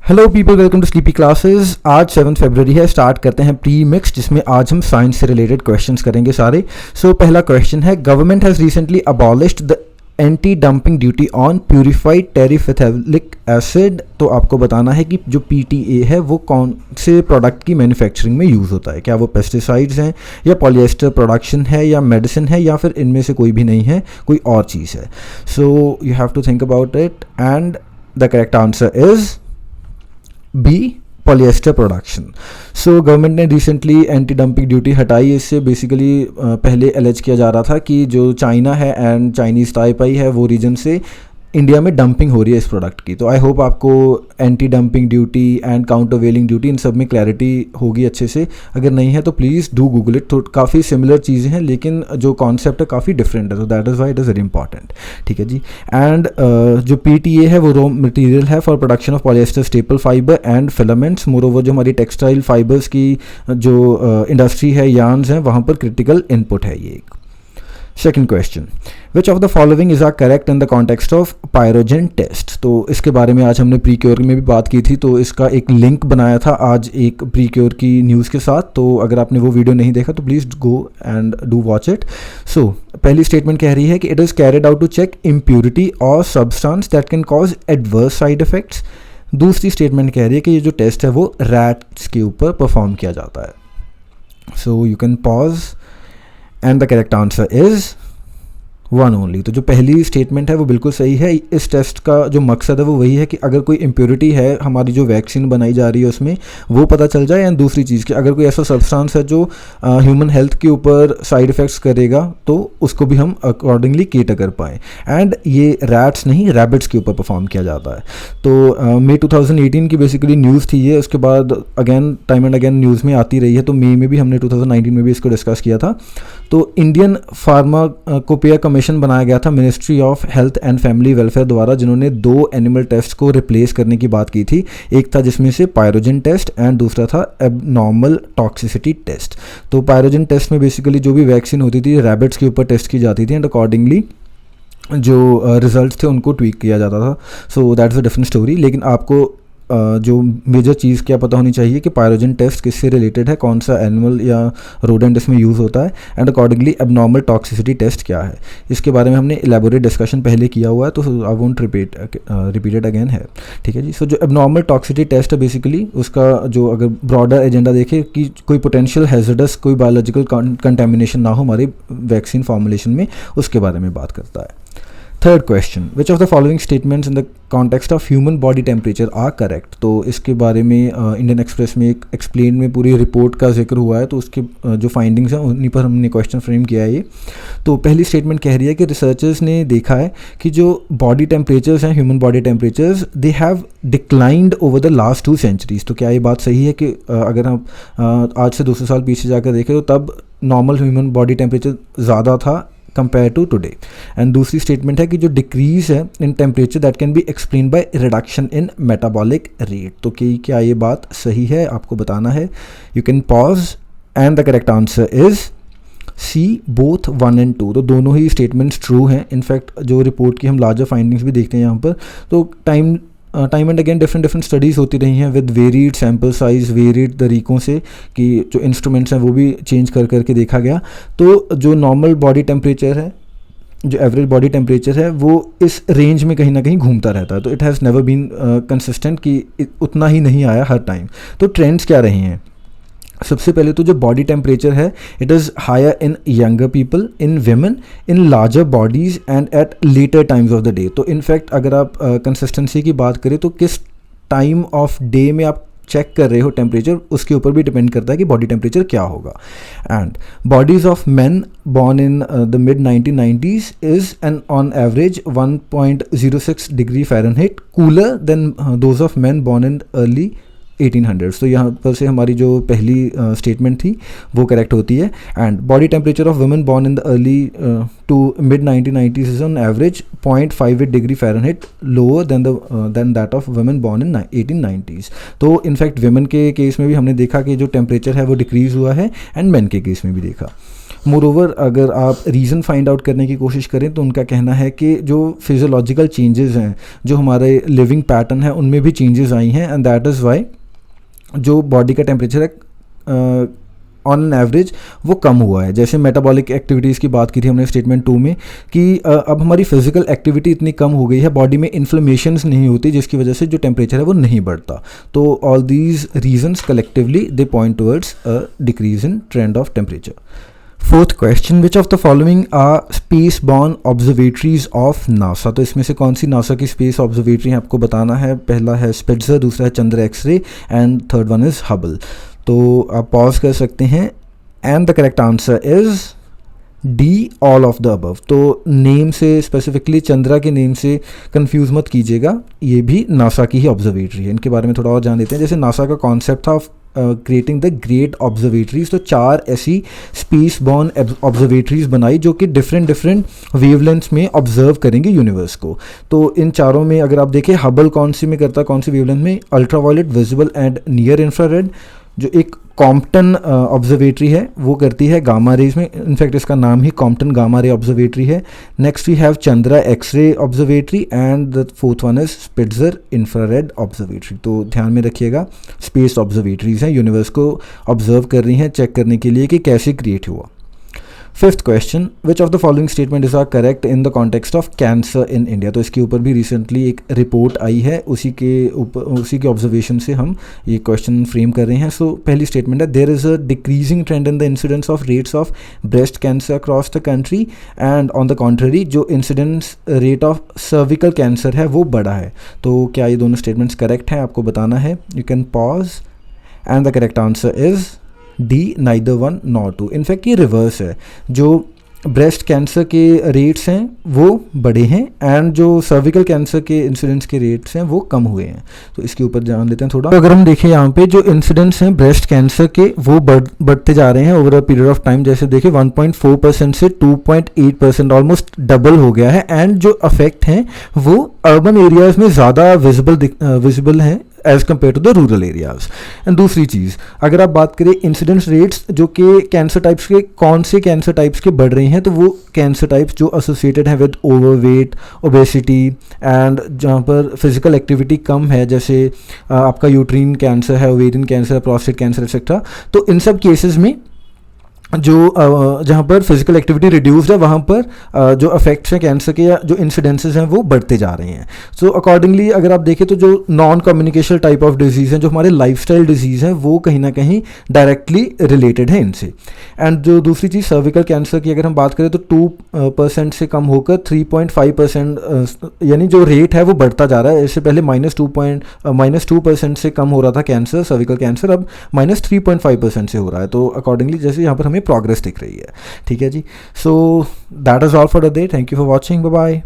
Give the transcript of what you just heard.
Hello people, welcome to sleepy classes. आज 7 फरवरी है। Start करते हैं प्री मिक्स, जिसमें आज हम साइंस से रिलेटेड क्वेश्चंस करेंगे सारे। पहला क्वेश्चन है, government has recently abolished the anti dumping duty on purified terephthalic acid. तो आपको बताना है कि जो PTA है वो कौन से प्रोडक्ट की मैन्युफैक्चरिंग में यूज़ होता है। क्या वो पेस्टिसाइड्स हैं या पॉलिएस्टर प्रोडक्शन है या मेडिसिन है या फिर इनमें से कोई भी नहीं है, कोई और चीज़ है। So you have to think about it and the correct answer is B, polyester production. Government ने रिसेंटली एंटी डंपिंग ड्यूटी हटाई। इससे बेसिकली पहले एलेज किया जा रहा था कि जो चाइना है एंड चाइनीज़ ताइपाई है वो रीजन से इंडिया में डंपिंग हो रही है इस प्रोडक्ट की। तो आई होप आपको anti dumping duty and countervailing duty इन सब में क्लैरिटी होगी अच्छे से। अगर नहीं है तो प्लीज़ डू गूगल इट। तो काफ़ी सिमिलर चीज़ें हैं लेकिन जो कॉन्सेप्ट है काफ़ी डिफरेंट है, तो that is why it is very important. ठीक है जी। एंड जो PTA है वो रॉ मटेरियल है for production of polyester staple fibre and filaments. Moreover जो हमारी टेक्सटाइल फाइबर्स की जो इंडस्ट्री है, यार्न्स हैं, वहाँ पर क्रिटिकल इनपुट है ये एक। Second question, which of the following is are correct in the context of pyrogen test. तो इसके बारे में आज हमने प्री क्योर में भी बात की थी, तो इसका एक लिंक बनाया था आज एक प्री क्योर की न्यूज़ के साथ। तो अगर आपने वो वीडियो नहीं देखा तो please go and do watch it. पहली स्टेटमेंट कह रही है कि it is carried out to check impurity और substance that can cause adverse side effects. दूसरी स्टेटमेंट कह रही है कि ये जो टेस्ट है वो रैट्स के ऊपर परफॉर्म किया जाता है। So you can pause and the correct answer is one only. तो जो पहली स्टेटमेंट है वो बिल्कुल सही है। इस टेस्ट का जो मकसद है वो वही है कि अगर कोई इम्प्योरिटी है हमारी जो वैक्सीन बनाई जा रही है उसमें, वो पता चल जाए। एंड दूसरी चीज़ कि अगर कोई ऐसा सब्सटेंस है जो ह्यूमन हेल्थ के ऊपर साइड इफ़ेक्ट्स करेगा तो उसको भी हम अकॉर्डिंगली केटर कर पाएँ। एंड ये रैट्स नहीं, रैबिट्स के ऊपर परफॉर्म किया जाता है। तो मई 2018 की बेसिकली न्यूज़ थी ये। उसके बाद again time and again news में आती रही है। तो मई में भी हमने 2019 में भी इसको डिस्कस किया था। तो इंडियन फार्माकोपिया कमीशन बनाया गया था ministry of health and family welfare द्वारा, जिन्होंने 2 एनिमल टेस्ट को रिप्लेस करने की बात की थी। एक था जिसमें से पायरोजन टेस्ट एंड दूसरा था एबनॉर्मल टॉक्सिसिटी टेस्ट। तो पायरोजन टेस्ट में बेसिकली जो भी वैक्सीन होती थी रैबिट्स के ऊपर टेस्ट की जाती थी एंड अकॉर्डिंगली जो रिजल्ट्स थे उनको ट्वीक किया जाता था। So that's a different story. लेकिन आपको जो मेजर चीज़ क्या पता होनी चाहिए कि पायरोजन टेस्ट किससे रिलेटेड है, कौन सा एनिमल या रोडेंट इसमें यूज़ होता है and accordingly abnormal toxicity test क्या है। इसके बारे में हमने इलेबोरेट डिस्कशन पहले किया हुआ है, तो आई वोंट रिपीट अगेन है। ठीक है जी। जो एबनॉर्मल टॉक्सिसिटी टेस्ट है बेसिकली उसका जो अगर ब्रॉडर एजेंडा देखें कि कोई पोटेंशियल हैजर्डस कोई बायोलॉजिकल कंटेमिनेशन ना हो हमारी वैक्सीन फॉर्मुलेशन में, उसके बारे में बात करता है। Third question, which of the following statements in the context of human body temperature are correct. तो इसके बारे में इंडियन एक्सप्रेस में एक एक्सप्लेन में पूरी रिपोर्ट का जिक्र हुआ है, तो उसके जो फाइंडिंग्स हैं उन्हीं पर हमने क्वेश्चन फ्रेम किया है ये। तो पहली स्टेटमेंट कह रही है कि रिसर्चर्स ने देखा है कि जो बॉडी टेम्परेचर्स हैं, human body temperatures, they have declined over the last 2 centuries. तो क्या ये बात सही है कि अगर हम आज से 200 साल पीछे जाकर देखें तो तब नॉर्मल ह्यूमन बॉडी टेम्परेचर ज़्यादा था कंपेयर टू टुडे। एंड दूसरी स्टेटमेंट है कि जो डिक्रीज है in temperature that can be explain by reduction in metabolic rate. तो क्या ये बात सही है, आपको बताना है। You can pause and the correct answer is C, both 1 and 2। तो दोनों ही स्टेटमेंट्स ट्रू हैं। इनफैक्ट जो रिपोर्ट की हम लार्जर फाइंडिंग्स भी देखते हैं यहाँ पर, तो time and again different studies होती रही हैं with varied sample size, varied तरीक़ों से कि जो इंस्ट्रूमेंट्स हैं वो भी चेंज करके देखा गया। तो जो नॉर्मल बॉडी टेम्परेचर है, जो एवरेज बॉडी टेम्परेचर है, वो इस रेंज में कहीं ना कहीं घूमता रहता है। तो it has never been consistent कि उतना ही नहीं आया हर टाइम। तो ट्रेंड्स क्या रहे हैं? सबसे पहले तो जो बॉडी टेम्परेचर है it is higher in younger people, in women, in larger bodies and at later times of the day. तो इनफैक्ट अगर आप कंसिस्टेंसी की बात करें तो किस टाइम ऑफ डे में आप चेक कर रहे हो टेम्परेचर, उसके ऊपर भी डिपेंड करता है कि बॉडी टेम्परेचर क्या होगा। And bodies of man born in the mid 1990s is an on average 1.06 degree Fahrenheit cooler than those of men born in early 1800s। तो यहाँ पर से हमारी जो पहली स्टेटमेंट थी वो करेक्ट होती है। And body temperature of women born in the early to mid 1990s is on average 0.58 degree Fahrenheit lower than that of women born in 1890s। तो इनफैक्ट वुमेन के केस में भी हमने देखा कि जो टेम्परेचर है वो डिक्रीज़ हुआ है एंड मेन के केस में भी देखा। मोर ओवर अगर आप रीज़न फाइंड आउट करने की कोशिश करें तो उनका कहना है कि जो फिजियोलॉजिकल चेंजेस हैं, जो हमारे लिविंग पैटर्न है, उनमें भी चेंजेस आई हैं, एंड दैट इज़ वाई जो बॉडी का टेम्परेचर है ऑन एन एवरेज वो कम हुआ है। जैसे मेटाबॉलिक एक्टिविटीज़ की बात की थी हमने स्टेटमेंट 2 में कि अब हमारी फिजिकल एक्टिविटी इतनी कम हो गई है, बॉडी में इन्फ्लेमेशंस नहीं होती, जिसकी वजह से जो टेम्परेचर है वो नहीं बढ़ता। तो all these reasons collectively they point towards a decrease in trend of temperature. Fourth question, which of the following are spaceborne observatories of NASA. तो इसमें से कौन सी नासा की स्पेस ऑब्जर्वेटरी है आपको बताना है। पहला है स्पिट्जर, दूसरा है Chandra X-ray, and third one is Hubble. तो आप पॉज कर सकते हैं, and the correct answer is D, all of the above. तो नेम से स्पेसिफिकली चंद्रा के नेम से कंफ्यूज मत कीजिएगा, ये भी नासा की ही ऑब्जर्वेटरी है। इनके बारे में थोड़ा और जान लेते हैं। जैसे नासा का कॉन्सेप्ट था क्रिएटिंग द ग्रेट ऑब्जर्वेटरीज, तो 4 ऐसी स्पेस बॉर्न ऑब्जर्वेटरीज बनाई जो कि डिफरेंट वेवलेंथ्स में ऑब्जर्व करेंगे यूनिवर्स को। तो इन चारों में अगर आप देखें, हबल कौन सी में करता है, कौन सी वेवलेंथ में, ultraviolet, visible and near infrared. जो एक कॉम्पटन ऑब्जर्वेटरी है वो करती है गामा रेज में, इनफैक्ट इसका नाम ही कॉम्पटन गामा रे ऑब्जर्वेटरी है। Next we have Chandra x ray observatory, and the fourth one is Spitzer infrared observatory. तो ध्यान में रखिएगा, स्पेस ऑब्जर्वेटरीज हैं, यूनिवर्स को ऑब्जर्व कर रही हैं, चेक करने के लिए कि कैसे क्रिएट हुआ। Fifth question, which of the following statement is are correct in the context of cancer in India. तो इसके ऊपर भी रिसेंटली एक रिपोर्ट आई है, उसी के ऑब्जर्वेशन से हम ये क्वेश्चन फ्रेम कर रहे हैं। सो पहली स्टेटमेंट है, there is a decreasing trend in the incidence of rates of breast cancer across the country, and on the contrary जो incidence rate of cervical cancer है वो बढ़ा है। तो क्या ये दोनों स्टेटमेंट्स करेक्ट हैं, आपको बताना है। You can pause, and the correct answer is D, neither one nor two. In fact ये रिवर्स है, जो ब्रेस्ट कैंसर के रेट्स हैं वो बढ़े हैं, एंड जो सर्विकल कैंसर के इंसिडेंट्स के रेट्स हैं वो कम हुए हैं। तो इसके ऊपर जान लेते हैं थोड़ा। तो अगर हम देखें यहाँ पे जो इंसिडेंट्स हैं ब्रेस्ट कैंसर के वो बढ़ते जा रहे हैं over a period of time. जैसे देखें 1.4% से 2.8%, ऑलमोस्ट डबल हो गया है, एंड जो अफेक्ट हैं वो अर्बन एरियाज़ में ज़्यादा विजिबल हैं as compare to the rural areas. And दूसरी चीज़, अगर आप बात करें इंसिडेंस रेट्स जो कि कैंसर टाइप्स के, कौन से कैंसर टाइप्स के बढ़ रहे हैं, तो वो कैंसर टाइप्स जो एसोसिएटेड हैं विद ओवरवेट, ओबेसिटी, एंड जहाँ पर फिजिकल एक्टिविटी कम है, जैसे आपका यूट्रीन कैंसर है, ओवेरियन कैंसर है, प्रोस्टेट कैंसर एक्सेट्रा। तो इन सब केसेस में जो जहाँ पर फिजिकल एक्टिविटी रिड्यूस्ड है वहाँ पर जो अफेक्ट्स हैं कैंसर के या जो इंसिडेंसेस हैं वो बढ़ते जा रहे हैं। सो अकॉर्डिंगली अगर आप देखें तो जो non communication type of disease हैं, जो हमारे लाइफस्टाइल डिजीज़ हैं, वो कहीं ना कहीं डायरेक्टली रिलेटेड है इनसे। एंड जो दूसरी चीज़ सर्विकल कैंसर की अगर हम बात करें तो 2% से कम होकर 3.5%, यानी जो रेट है वो बढ़ता जा रहा है। इससे पहले -2% से कम हो रहा था कैंसर, सर्विकल कैंसर, अब -3.5% से हो रहा है। तो अकॉर्डिंगली जैसे यहाँ पर हमें प्रोग्रेस दिख रही है। ठीक है जी, so that is all for the day. Thank you for watching, bye bye.